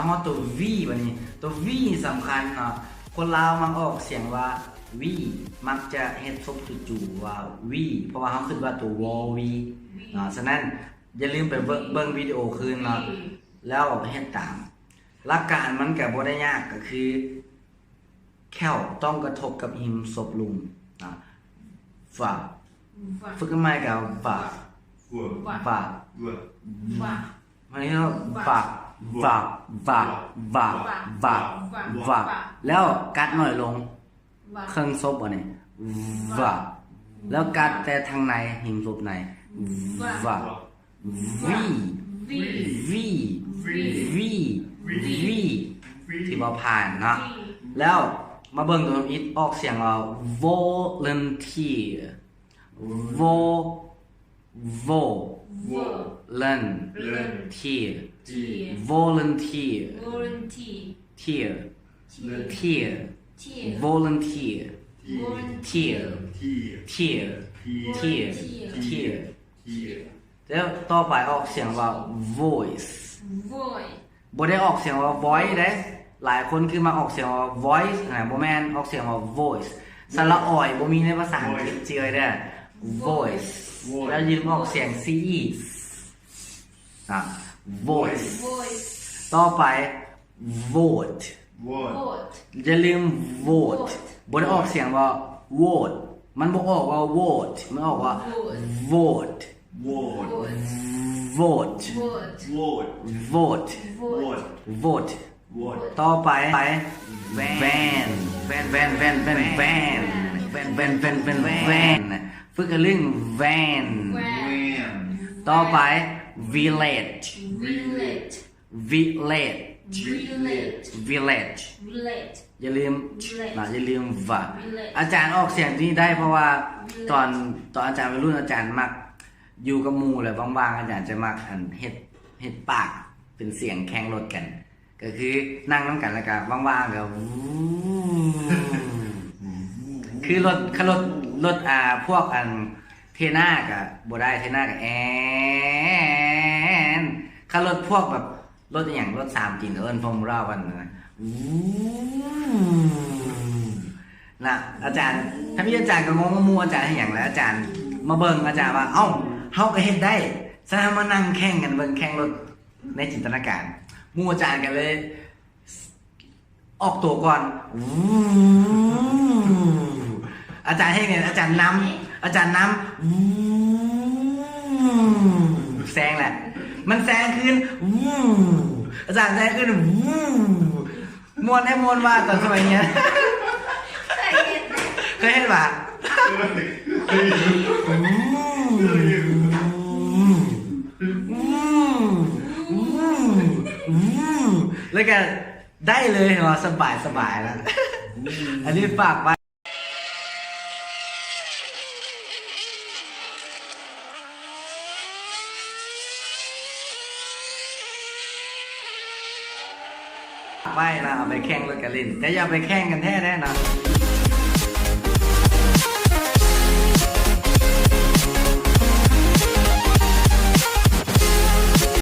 ฮอดตัว V บัดนี้ตัว V สำคัญเนาะคนลาวมักออกเสียงว่า V มักจะเฮ็ดซบจู่ๆว่า V เพราะว่าเขาคิดว่าตัววอ V ฉะนั้นอย่าลืมไปเบิ่งวิดีโอคืนเนาะแล้วเฮ็ดตามหลักการมันก็บ่ได้ยากก็คือแค่วต้องกระทบกับหิมศพลุงฝากฝึกกันใหม่กับฝากฝากวันนี้เราฝากแล้วกัดหน่อยลงเครื่องซบอันนี้ฝากแล้วกัดแต่ทางในหิมศพในฝากวีที่บ่ผ่านเนาะแล้วมาเบิ่งตัวอีทออกเสียงว่า volunteer volunteer volunteerแล้วต่อไปออกเสียงว่า voice บ่ได้ออกเสียงว่า voice เด้หลายคนคือมาออกเสียงว่า voice บ่แม่นออกเสียงว่า voice สระอ่อยบ่มีในภาษาอังกฤษเจือยเด้อ voice แล้วยืมออกเสียง ce voice ต่อไป vote อย่าลืม vote บ่ได้ออกเสียงว่า vote มันบ่ออกว่า vote มันออกว่า vote vote ต่อไป van ฝึกกันเรื่อง van ต่อไป village อย่าลืมว่าอาจารย์ออกเสียงนี้ได้เพราะว่าตอนอาจารย์วัยรุ่นอาจารย์มักอยู่กับหมู่เลยบางๆอาจารย์จะมักเฮ็ดปากเป็นเสียงแข่งรถกันก็คือนั่งน้ำกันแล้วก็ว่างๆก็คือรถพวกเทน่าก็บ่ได้เทน่าก็คารถพวกแบบรถอย่างรถ3จีนฟอร์มูล่าวันนะอาจารย์ถ้าพี่อาจารย์ก็งงมูอาจารย์ให้อย่างแล้วอาจารย์มาเบิ่งอาจารย์ว่าเอ้าเฮาก็เฮ็ดได้ซะมานั่งแข่งกันเบิ่งแข่งรถในจินตนาการมูอาจารย์กันเลยออกตัวก่อนอาจารย์ให้ไงอาจารย์นำแซงแหละมันแซงขึ้นอาจารย์แซงขึ้นมวนให้มวนว่าตอนสมัยเนี้ยเคยเห็นป่ะแล้วก็ได้เลยเหรอสบายแล้วอันนี้ฝากไปนะเอาไปแข่งรถกันเล่นแต่อย่าไปแข่งกันแท้ๆนะ